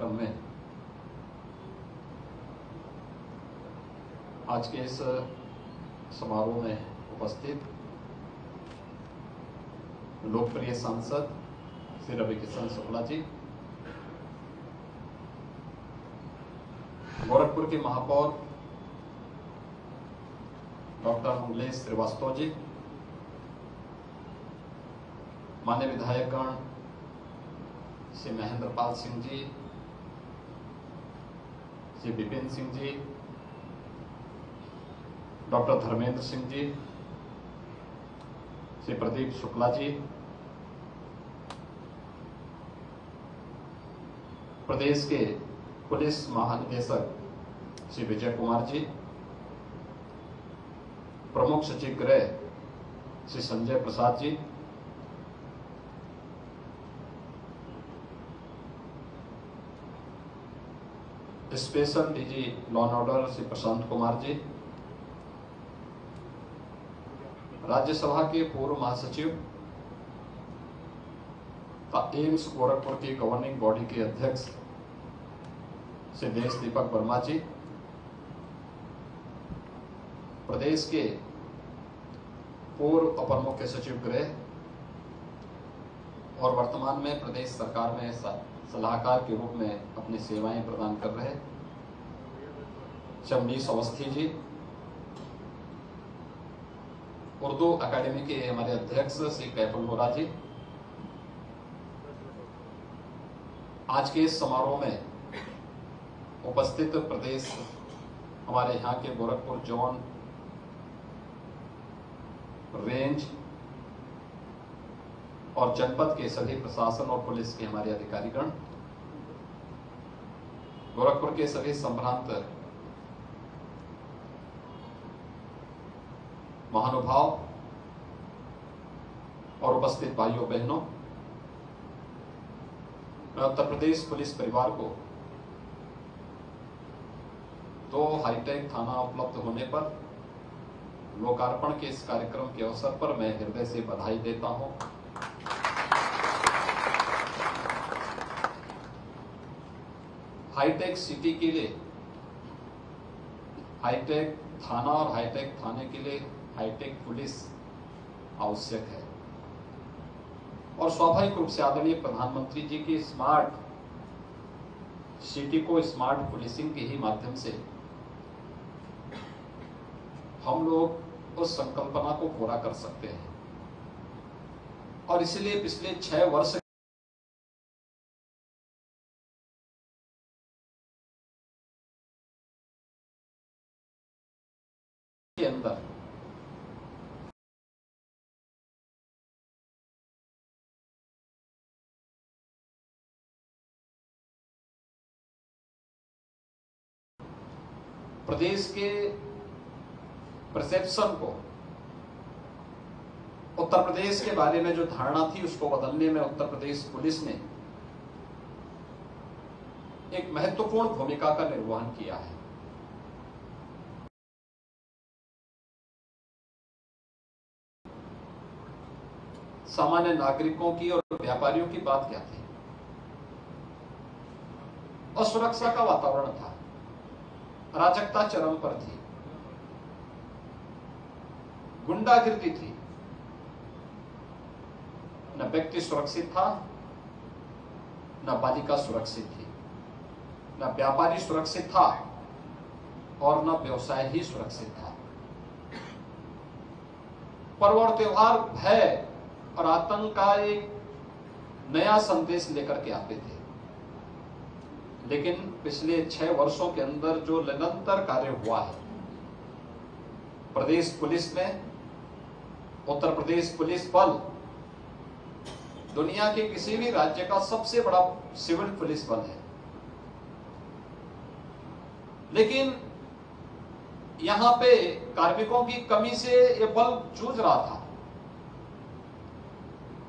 कार्यक्रम में आज के इस समारोह में उपस्थित लोकप्रिय सांसद श्री रविकिशन शुक्ला जी, गोरखपुर के महापौर डॉक्टर मंगलेश श्रीवास्तव जी, माननीय विधायकगण श्री महेंद्रपाल सिंह जी, श्री विपिन सिंह जी, डॉक्टर धर्मेंद्र सिंह जी, श्री प्रदीप शुक्ला जी, प्रदेश के पुलिस महानिदेशक श्री विजय कुमार जी, प्रमुख सचिव गृह Shri Sanjay Prasad ji, special DG law and order Shri Prashant Kumar ji, Rajya Sabha के पूर्व महासचिव एम्स गोरखपुर की गवर्निंग बॉडी के अध्यक्ष श्री देश दीपक वर्मा जी, प्रदेश के पूर्व अपर मुख्य सचिव गृह और वर्तमान में प्रदेश सरकार में सलाहकार के रूप में अपनी सेवाएं प्रदान कर रहे शमनीश अवस्थी जी, उर्दू अकादमी के हमारे अध्यक्ष श्री कैफुल वोरा जी, आज के इस समारोह में उपस्थित प्रदेश हमारे यहाँ के गोरखपुर जोन, रेंज और जनपद के सभी प्रशासन और पुलिस के हमारे अधिकारीगण, गोरखपुर के सभी संभ्रांत महानुभाव और उपस्थित भाइयों बहनों, मैं उत्तर प्रदेश पुलिस परिवार को 2 हाईटेक थाना उपलब्ध होने पर लोकार्पण के इस कार्यक्रम के अवसर पर मैं हृदय से बधाई देता हूं। हाईटेक सिटी के लिए हाईटेक थाना और हाईटेक थाने के लिए हाईटेक पुलिस आवश्यक है और स्वाभाविक रूप से आदरणीय प्रधानमंत्री जी की स्मार्ट सिटी को स्मार्ट पुलिसिंग के ही माध्यम से हम लोग उस संकल्पना को पूरा कर सकते हैं और इसलिए पिछले 6 वर्ष के अंदर प्रदेश के परसेप्शन को, उत्तर प्रदेश के बारे में जो धारणा थी उसको बदलने में उत्तर प्रदेश पुलिस ने एक महत्वपूर्ण भूमिका का निर्वहन किया है। सामान्य नागरिकों की और व्यापारियों की बात क्या थी? असुरक्षा का वातावरण था, अराजकता चरम पर थी, गुंडागिर्दी थी, न व्यक्ति सुरक्षित था, न बालिका सुरक्षित थी, न व्यापारी सुरक्षित था और न व्यवसाय ही सुरक्षित था। पर्व और त्योहार भय और आतंक का एक नया संदेश लेकर के आते थे, लेकिन पिछले 6 वर्षों के अंदर जो निरंतर कार्य हुआ है प्रदेश पुलिस में, उत्तर प्रदेश पुलिस बल दुनिया के किसी भी राज्य का सबसे बड़ा सिविल पुलिस बल है, लेकिन यहां पे कार्मिकों की कमी से ये बल जूझ रहा था।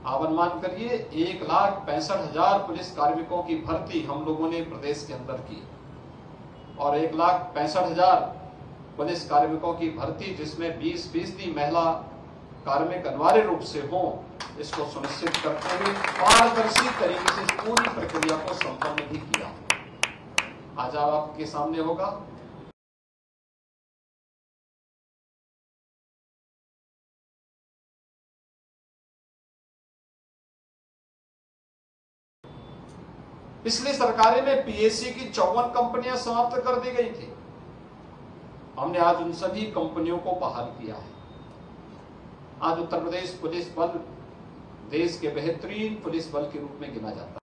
आप अनुमान करिए 1,65,000 पुलिस कार्मिकों की भर्ती हम लोगों ने प्रदेश के अंदर की और 1,65,000 पुलिस कार्मिकों की भर्ती जिसमें 20% महिला कार्मिक अनिवार्य रूप से हो, इसको सुनिश्चित करते हुए पारदर्शी तरीके से पूरी प्रक्रिया को संपन्न भी किया। आज आपके सामने होगा। पिछली सरकारें में पीएससी की 54 कंपनियां समाप्त कर दी गई थी। हमने आज उन सभी कंपनियों को बहाल किया है। आज उत्तर प्रदेश पुलिस बल देश के बेहतरीन पुलिस बल के रूप में गिना जाता है।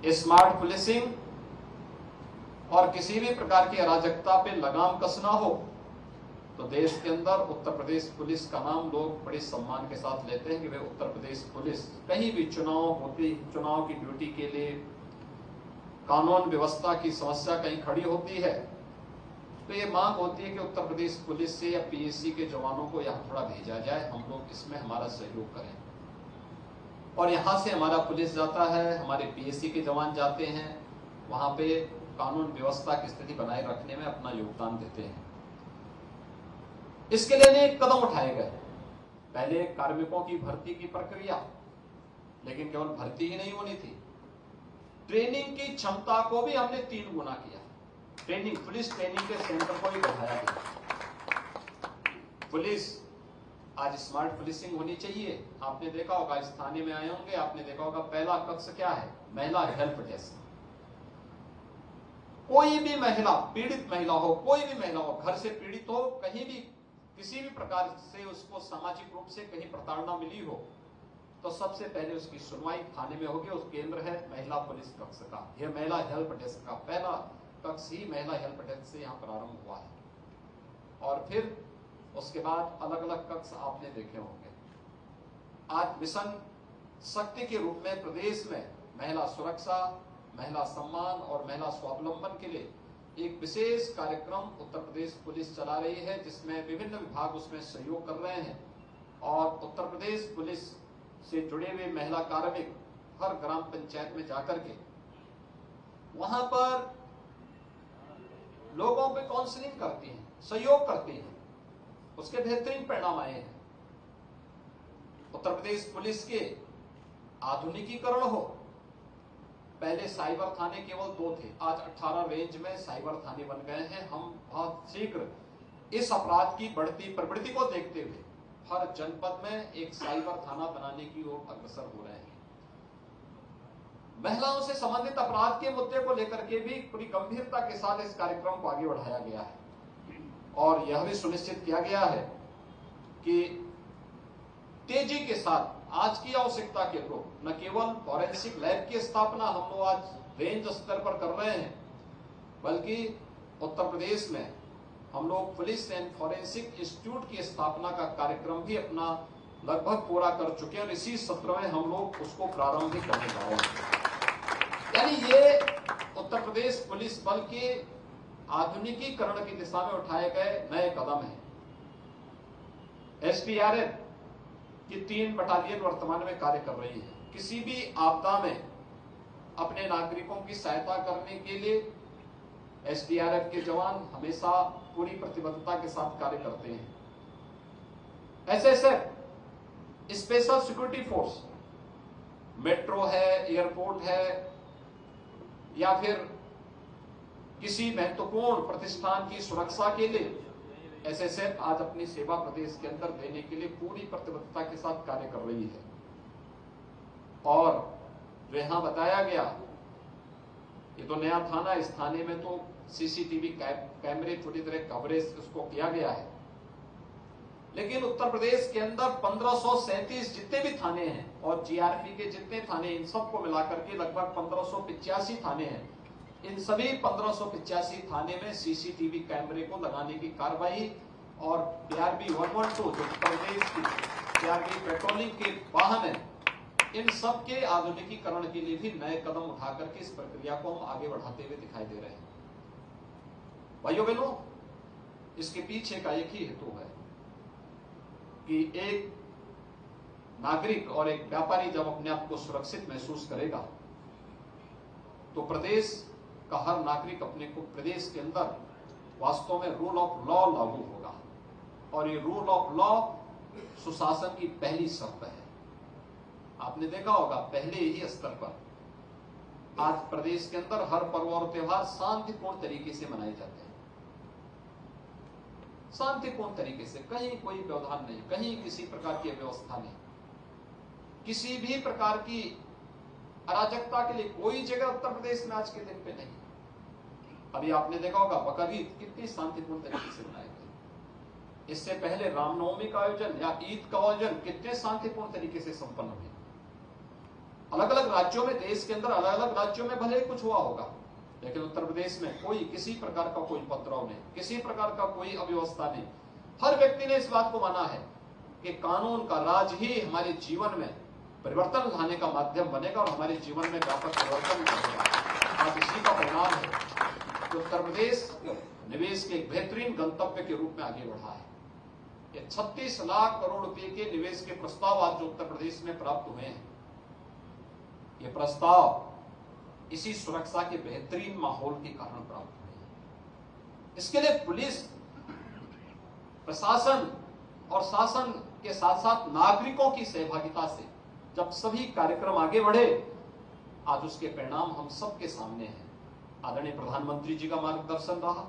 स्मार्ट पुलिसिंग और किसी भी प्रकार की अराजकता पे लगाम कसना हो तो देश के अंदर उत्तर प्रदेश पुलिस का नाम लोग बड़े सम्मान के साथ लेते हैं कि वे उत्तर प्रदेश पुलिस कहीं भी चुनाव की ड्यूटी के लिए कानून व्यवस्था की समस्या कहीं खड़ी होती है तो ये मांग होती है कि उत्तर प्रदेश पुलिस से या पीएससी के जवानों को यहाँ थोड़ा भेजा जाए, हम लोग इसमें हमारा सहयोग करें। और यहाँ से हमारा पुलिस जाता है, हमारे पीएससी के जवान जाते हैं, वहां पे कानून व्यवस्था की स्थिति बनाए रखने में अपना योगदान देते हैं। इसके लिए अनेक कदम उठाए गए। पहले कार्मिकों की भर्ती की प्रक्रिया, लेकिन केवल भर्ती ही नहीं होनी थी, ट्रेनिंग की क्षमता को भी हमने 3 गुना किया। ट्रेनिंग, पुलिस ट्रेनिंग के सेंटर को भी बढ़ाया गया। पुलिस आज स्मार्ट पुलिसिंग होनी चाहिए। आपने देखा होगा, इस थाने में आए होंगे, आपने देखा होगा पहला कक्ष क्या है, महिला हेल्प डेस्क। कोई भी महिला, पीड़ित महिला हो, कोई भी महिला हो, घर से पीड़ित हो, कहीं भी किसी भी प्रकार से उसको सामाजिक रूप से कहीं प्रताड़ना मिली हो तो सबसे पहले उसकी सुनवाई थाने में होगी। उस केंद्र है महिला पुलिस कक्ष का, यह महिला हेल्प डेस्क का पहला कक्ष ही महिला हेल्प डेस्क से यहाँ प्रारंभ हुआ है। और फिर उसके बाद अलग अलग कक्ष आपने देखे होंगे। आज मिशन शक्ति के रूप में प्रदेश में महिला सुरक्षा, महिला सम्मान और महिला स्वावलंबन के लिए एक विशेष कार्यक्रम उत्तर प्रदेश पुलिस चला रही है, जिसमें विभिन्न विभाग उसमें सहयोग कर रहे हैं। और उत्तर प्रदेश पुलिस से जुड़े हुए महिला कार्मिक हर ग्राम पंचायत में जाकर के वहां पर लोगों पे काउंसलिंग करती हैं, सहयोग करती हैं, उसके बेहतरीन परिणाम आए हैं। उत्तर प्रदेश पुलिस के आधुनिकीकरण हो, पहले साइबर थाने केवल 2 थे, आज 18 रेंज में साइबर थाने बन गए हैं। हम बहुत शीघ्र इस अपराध की बढ़ती प्रवृत्ति को देखते हुए हर जनपद में एक साइबर थाना बनाने की ओर अग्रसर हो रहे हैं। महिलाओं से संबंधित अपराध के मुद्दे को लेकर के भी पूरी गंभीरता के साथ इस कार्यक्रम को आगे बढ़ाया गया है और यह भी सुनिश्चित किया गया है कि तेजी के साथ आज की आवश्यकता के अनुरूप न केवल फॉरेंसिक लैब की स्थापना हम लोग आज रेंज स्तर पर कर रहे हैं, बल्कि उत्तर प्रदेश में हम लोग पुलिस एंड फॉरेंसिक इंस्टीट्यूट की स्थापना का कार्यक्रम भी अपना लगभग पूरा कर चुके हैं और इसी सत्र में हम लोग उसको प्रारंभ भी करने जा रहे हैं। यानी ये उत्तर प्रदेश पुलिस बल के आधुनिकीकरण की दिशा में उठाए गए नए कदम हैं। एसडीआरएफ की 3 बटालियन वर्तमान में कार्य कर रही है। किसी भी आपदा में अपने नागरिकों की सहायता करने के लिए एसडीआरएफ के जवान हमेशा पूरी प्रतिबद्धता के साथ कार्य करते हैं। SSF, special security force, metro है, एयरपोर्ट है या फिर किसी महत्वपूर्ण प्रतिष्ठान की सुरक्षा के लिए एसएसएफ आज अपनी सेवा प्रदेश के अंदर देने के लिए पूरी प्रतिबद्धता के साथ कार्य कर रही है। और जो यहां बताया गया, ये तो नया थाना, इस थाने में तो सीसीटीवी कैमरे पूरी तरह कवरेज उसको किया गया है, लेकिन उत्तर प्रदेश के अंदर 1537 जितने भी थाने हैं और जीआरपी के जितने थाने, इन सबको मिलाकर के लगभग 1585 थाने हैं। इन सभी 1585 थाने में सीसीटीवी कैमरे को लगाने की कार्रवाई और पीआरबी 112 जो उत्तर प्रदेश की पीआरबी पेट्रोलिंग के वाहन है, इन सब के आधुनिकीकरण के लिए भी नए कदम उठाकर के इस प्रक्रिया को हम आगे बढ़ाते हुए दिखाई दे रहे हैं। भाइयों बहनों, इसके पीछे का एक ही हेतु है कि एक नागरिक और एक व्यापारी जब अपने आप को सुरक्षित महसूस करेगा तो प्रदेश का हर नागरिक अपने को प्रदेश के अंदर वास्तव में रूल ऑफ लॉ लागू होगा। और ये रूल ऑफ लॉ सुशासन की पहली शर्त है। आपने देखा होगा पहले ही स्तर पर आज प्रदेश के अंदर हर पर्व और त्योहार शांतिपूर्ण तरीके से मनाए जाते हैं। शांतिपूर्ण तरीके से, कहीं कोई व्यवधान नहीं, कहीं किसी प्रकार की व्यवस्था नहीं, किसी भी प्रकार की अराजकता के लिए कोई जगह उत्तर प्रदेश में आज के दिन पे नहीं। अभी आपने देखा होगा बकरीद कितनी शांतिपूर्ण तरीके से मनाए गए। इससे पहले रामनवमी का आयोजन या ईद का आयोजन कितने शांतिपूर्ण तरीके से संपन्न हुए। अलग अलग राज्यों में, देश के अंदर अलग अलग राज्यों में भले ही कुछ हुआ होगा, लेकिन उत्तर प्रदेश में कोई किसी प्रकार का कोई उपद्रव नहीं, किसी प्रकार का कोई अव्यवस्था नहीं। हर व्यक्ति ने इस बात को माना है कि कानून का राज ही हमारे जीवन में परिवर्तन लाने का माध्यम बनेगा और हमारे जीवन में व्यापक परिवर्तन करेगा। आज इसी का परिणाम है कि उत्तर प्रदेश निवेश के एक बेहतरीन गंतव्य के रूप में आगे बढ़ा है। ये 36 लाख करोड़ रुपए के निवेश के प्रस्ताव आज जो उत्तर प्रदेश में प्राप्त हुए हैं, ये प्रस्ताव इसी सुरक्षा के बेहतरीन माहौल के कारण प्राप्त हुए हैं। इसके लिए पुलिस प्रशासन और शासन के साथ साथ नागरिकों की सहभागिता से जब सभी कार्यक्रम आगे बढ़े, आज उसके परिणाम हम सबके सामने हैं। आदरणीय प्रधानमंत्री जी का मार्गदर्शन रहा,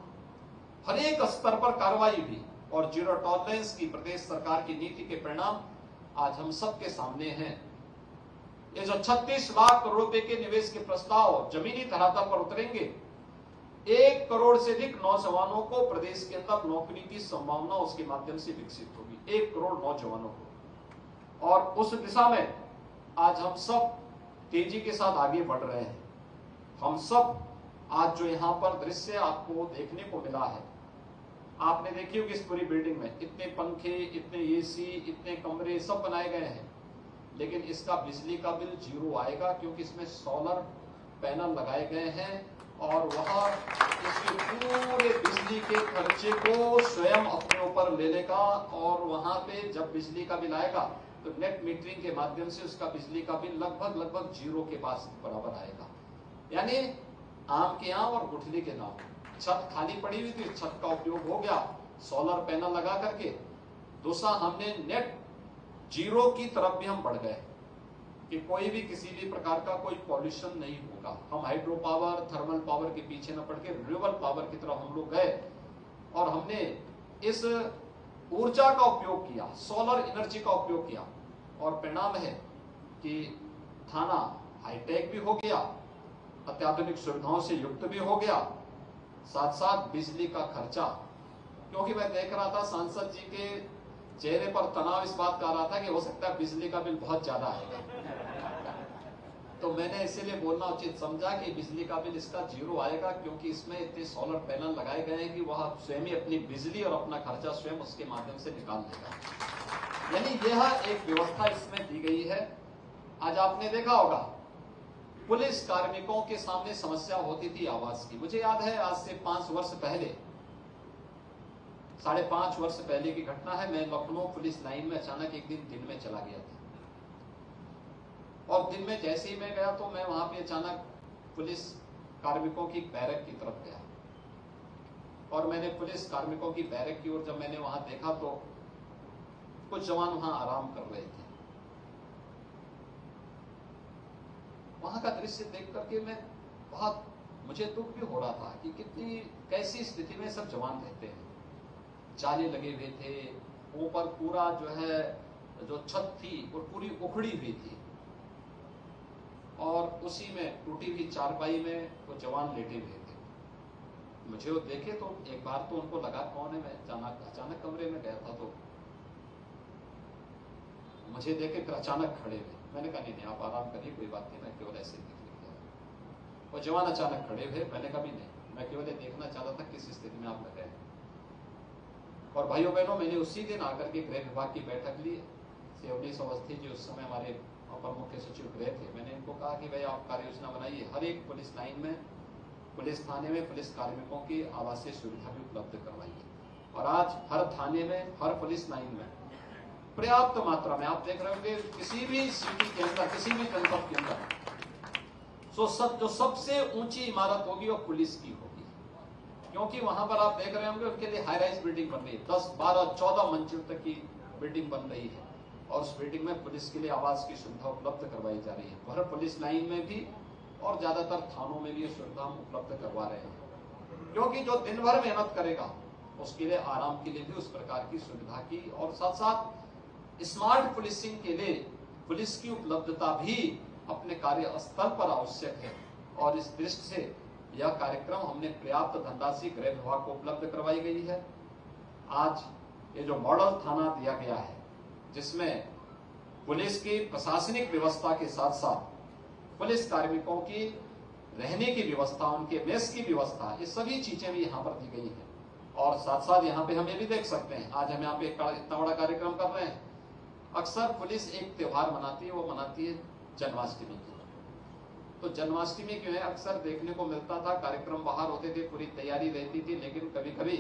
हर एक स्तर पर कार्रवाई भी और जीरो टॉलरेंस की प्रदेश सरकार की नीति के परिणाम आज हम सबके सामने हैं। ये जो 36 लाख करोड़ रुपए के निवेश के प्रस्ताव जमीनी धरातल पर उतरेंगे, 1 करोड़ से अधिक नौजवानों को प्रदेश के अंदर नौकरी की संभावना उसके माध्यम से विकसित होगी। 1 करोड़ नौजवानों को, और उस दिशा में आज हम सब तेजी के साथ आगे बढ़ रहे हैं। हम सब आज जो यहाँ पर दृश्य आपको देखने को मिला है, आपने देखी होगी इस पूरी बिल्डिंग में इतने पंखे, इतने एसी, इतने कमरे सब बनाए गए हैं, लेकिन इसका बिजली का बिल 0 आएगा क्योंकि इसमें सोलर पैनल लगाए गए हैं और वह इसके पूरे बिजली के खर्चे को स्वयं अपने ऊपर ले लेगा। और वहां पे जब बिजली का बिल आएगा तो नेट मीटरिंग के माध्यम से उसका बिजली का बिल लगभग 0 के पास बराबर आएगा। यानी आम के आम और गुठली के नाम। छत खाली पड़ी हुई थी, छत का उपयोग हो गया सोलर पैनल लगा करके। दूसरा, हमने नेट 0 की तरफ भी हम बढ़ गए कि कोई भी किसी भी प्रकार का कोई पॉल्यूशन नहीं होगा। हम हाइड्रो पावर, थर्मल पावर के पीछे न पड़ के रिन्यूएबल पावर की तरफ हम लोग गए और हमने इस ऊर्जा का उपयोग किया, सोलर एनर्जी का उपयोग किया, और परिणाम है कि थाना हाईटेक भी हो गया, अत्याधुनिक सुविधाओं से युक्त भी हो गया, साथ साथ बिजली का खर्चा, क्योंकि मैं देख रहा था सांसद जी के चेहरे पर तनाव इस बात का आ रहा था कि हो सकता है बिजली का बिल बहुत ज्यादा आएगा। तो मैंने इसीलिए बोलना उचित समझा कि बिजली का बिल इसका 0 आएगा क्योंकि इसमें इतने सोलर पैनल लगाए गए हैं कि वह स्वयं ही अपनी बिजली और अपना खर्चा स्वयं उसके माध्यम से निकाल देगा। यानी यह एक व्यवस्था इसमें दी गई है। आज आपने देखा होगा पुलिस कार्मिकों के सामने समस्या होती थी आवास की। मुझे याद है आज से 5 वर्ष पहले, 5.5 वर्ष पहले की घटना है। मैं लखनऊ पुलिस लाइन में अचानक एक दिन में चला गया था, और दिन में जैसे ही मैं गया तो मैं वहां पे अचानक पुलिस कार्मिकों की बैरक की तरफ गया, और मैंने पुलिस कार्मिकों की बैरक की ओर जब मैंने वहां देखा तो कुछ जवान वहां आराम कर रहे थे। वहां का दृश्य देख करके मुझे दुख भी हो रहा था कि कैसी स्थिति में सब जवान रहते हैं। जाले लगे हुए थे, ऊपर पूरा जो छत थी वो पूरी उखड़ी हुई थी, और उसी में टूटी हुई चारपाई में वो जवान लेटे हुए थे। मुझे वो देखे तो एक बार तो उनको लगा कौन है। मैं अचानक कमरे में गया था तो मुझे देखे फिर अचानक खड़े हुए। मैंने कहा नहीं आप आराम करिए, कोई बात नहीं, मैं केवल ऐसे दिख गया। वो जवान अचानक खड़े हुए। मैंने कहा नहीं, मैं केवल देखना चाहता था किस स्थिति में आप लगे। और भाइयों बहनों, मैंने उसी दिन आकर के गृह विभाग की बैठक ली। अवधेश अवस्थी जी उस समय हमारे अपर मुख्य सचिव गृह थे। मैंने इनको कहा कि भाई आप कार्य योजना बनाइए, हर एक पुलिस लाइन में, पुलिस थाने में पुलिस कार्मिकों की आवासीय सुविधा भी उपलब्ध करवाइए। और आज हर थाने में, हर पुलिस लाइन में पर्याप्त मात्रा में, आप देख रहे होंगे किसी भी सिटी के अंदर, किसी भी जनपद के अंदर जो सबसे ऊंची इमारत होगी वो पुलिस की होगी, क्योंकि वहां पर आप देख रहे होंगे उनके लिए हाई राइज बिल्डिंग बन रही है, 10, 12, 14 मंजिल तक की बिल्डिंग बन रही है और उस बिल्डिंग में पुलिस के लिए आवास की सुविधा उपलब्ध करवाई जा रही है। हर पुलिस लाइन में भी और ज्यादातर थानों में भी ये सुविधा हम उपलब्ध करवा रहे हैं, क्योंकि जो दिन भर मेहनत करेगा उसके लिए आराम के लिए भी उस प्रकार की सुविधा की, और साथ साथ स्मार्ट पुलिसिंग के लिए पुलिस की उपलब्धता भी अपने कार्यस्थल पर आवश्यक है। और इस दृष्टि से यह कार्यक्रम हमने पर्याप्त धनराशि गृह विभाग को उपलब्ध करवाई गई है। आज ये जो मॉडल थाना दिया गया है, जिसमें पुलिस की प्रशासनिक व्यवस्था के साथ साथ पुलिस कार्मिकों की रहने की व्यवस्था, उनके मेस की व्यवस्था, ये सभी चीजें भी यहाँ पर दी गई हैं। और साथ साथ यहाँ पे हम ये भी देख सकते हैं, आज हम यहाँ पे इतना बड़ा कार्यक्रम कर रहे हैं। अक्सर पुलिस एक त्योहार मनाती है, वो मनाती है जन्माष्टमी की। तो जन्माष्टमी जो है अक्सर देखने को मिलता था, कार्यक्रम बाहर होते थे, पूरी तैयारी रहती थी, लेकिन कभी कभी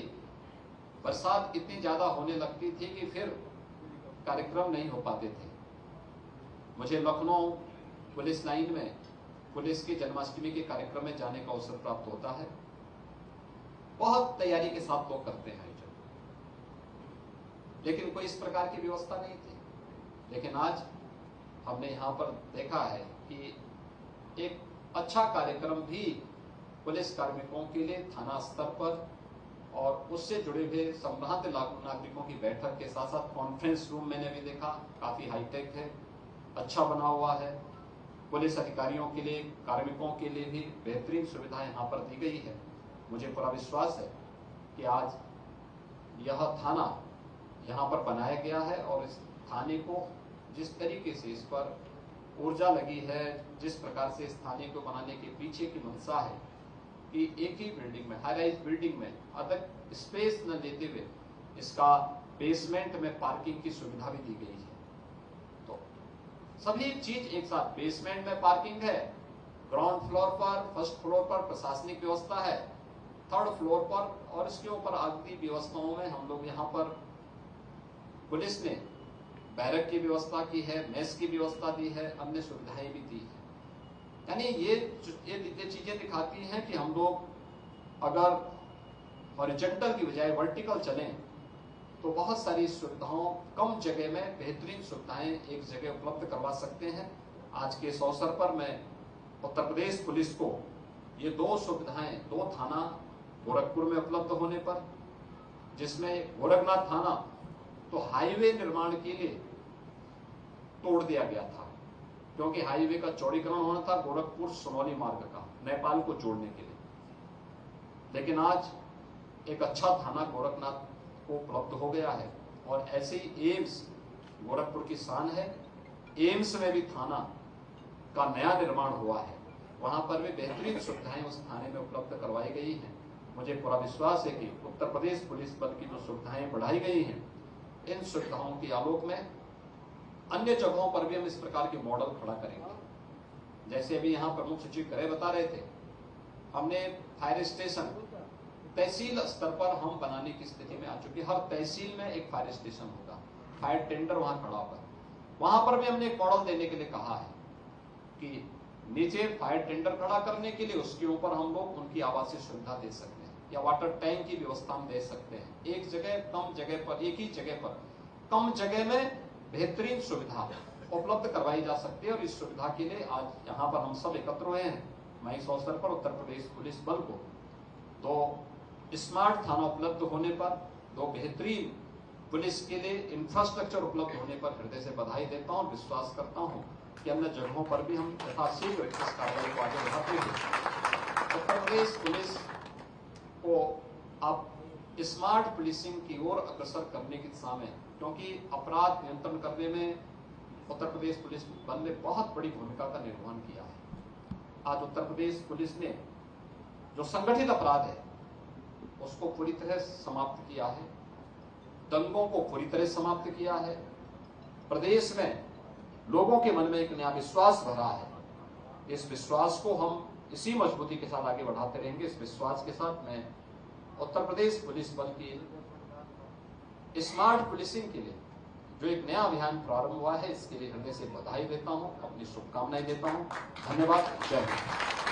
बरसात इतनी ज्यादा होने लगती थी कि फिर कार्यक्रम नहीं हो पाते थे। मुझे लखनऊ पुलिस लाइन में पुलिस के जन्माष्टमी के कार्यक्रम में जाने का अवसर प्राप्त होता है। बहुत तैयारी के साथ लोग करते हैं, लेकिन कोई इस प्रकार की व्यवस्था नहीं थी। लेकिन आज हमने यहाँ पर देखा है कि एक अच्छा कार्यक्रम भी पुलिस कार्मिकों के लिए थाना स्तर पर और उससे जुड़े हुए संभ्रांत नागरिकों की बैठक के साथ साथ कॉन्फ्रेंस रूम मैंने भी देखा, काफी हाईटेक है, अच्छा बना हुआ है। पुलिस अधिकारियों के लिए, कार्मिकों के लिए भी बेहतरीन सुविधा यहाँ पर दी गई है। मुझे पूरा विश्वास है कि आज यह थाना यहाँ पर बनाया गया है और इस थाने को जिस तरीके से इस पर ऊर्जा लगी है, जिस प्रकार से इस थाने को बनाने के पीछे की मंशा है कि एक ही बिल्डिंग में, हाई राइज बिल्डिंग में अधिक स्पेस न लेते हुए इसका बेसमेंट में पार्किंग की सुविधा भी दी गई है। तो सभी चीज एक साथ, बेसमेंट में पार्किंग है, ग्राउंड फ्लोर पर, फर्स्ट फ्लोर पर प्रशासनिक व्यवस्था है, थर्ड फ्लोर पर और इसके ऊपर आदि व्यवस्थाओं में हम लोग यहाँ पर पुलिस ने बैरक की व्यवस्था की है, मेस की व्यवस्था दी है, अन्य सुविधाएं भी दी है। यानी ये चीजें दिखाती हैं कि हम लोग अगर हॉरिजॉन्टल की बजाय वर्टिकल चलें तो बहुत सारी सुविधाओं कम जगह में बेहतरीन सुविधाएं एक जगह उपलब्ध करवा सकते हैं। आज के इस अवसर पर मैं उत्तर प्रदेश पुलिस को ये दो सुविधाएं, दो थाना गोरखपुर में उपलब्ध होने पर, जिसमें गोरखनाथ थाना तो हाईवे निर्माण के लिए तोड़ दिया गया था, क्योंकि हाईवे का चौड़ीकरण होना था गोरखपुर सोनौली मार्ग का, नेपाल को जोड़ने के लिए। लेकिन आज एक अच्छा थाना गोरखनाथ को उपलब्ध हो गया है और ऐसे ही एम्स गोरखपुर की शान है। एम्स में भी थाना का नया निर्माण हुआ है, वहां पर भी बेहतरीन सुविधाएं उस थाने में उपलब्ध करवाई गई हैं। मुझे पूरा विश्वास है कि उत्तर प्रदेश पुलिस बल की जो सुविधाएं बढ़ाई गई हैं, इन सुविधाओं के आलोक में अन्य जगहों पर भी हम इस प्रकार के मॉडल खड़ा करेंगे। जैसे अभी यहाँ प्रमुख सचिव गृह बता रहे थे, हमने फायर स्टेशन तहसील स्तर पर हम बनाने की स्थिति में आ चुके। हर तहसील में एक फायर स्टेशन होगा, फायर टेंडर वहां खड़ा होगा। वहां पर भी हमने एक मॉडल देने के लिए कहा है कि नीचे फायर टेंडर खड़ा करने के लिए उसके ऊपर हम लोग उनकी आवासीय सुविधा दे सकते हैं या वाटर टैंक की व्यवस्था हम दे सकते हैं। एक जगह कम जगह पर, एक ही जगह पर कम जगह में बेहतरीन सुविधा उपलब्ध करवाई जा सकती है। और इस सुविधा के लिए आज यहाँ पर हम सब एकत्र हुए हैं। मैं इस अवसर पर उत्तर प्रदेश पुलिस बल को दो स्मार्ट थाना उपलब्ध होने पर, दो बेहतरीन पुलिस के लिए इंफ्रास्ट्रक्चर उपलब्ध होने पर हृदय से बधाई देता हूँ। विश्वास करता हूँ कि अन्य जगहों पर भी हम यथाशीघ्र इस कार्रवाई को आगे बढ़ाते हुए उत्तर प्रदेश पुलिस को अब स्मार्ट पुलिसिंग की ओर अग्रसर करने की दिशा में, क्योंकि अपराध नियंत्रण करने में उत्तर प्रदेश पुलिस बल ने बहुत बड़ी भूमिका का निर्वहन किया है। आज उत्तर प्रदेश पुलिस ने जो संगठित अपराध है उसको पूरी तरह समाप्त किया है, दंगों को पूरी तरह समाप्त किया है। प्रदेश में लोगों के मन में एक नया विश्वास भरा है। इस विश्वास को हम इसी मजबूती के साथ आगे बढ़ाते रहेंगे। इस विश्वास के साथ मैं उत्तर प्रदेश पुलिस बल की स्मार्ट पुलिसिंग के लिए जो एक नया अभियान प्रारंभ हुआ है, इसके लिए हृदय से बधाई देता हूं, अपनी शुभकामनाएं देता हूं। धन्यवाद। जय हिंद।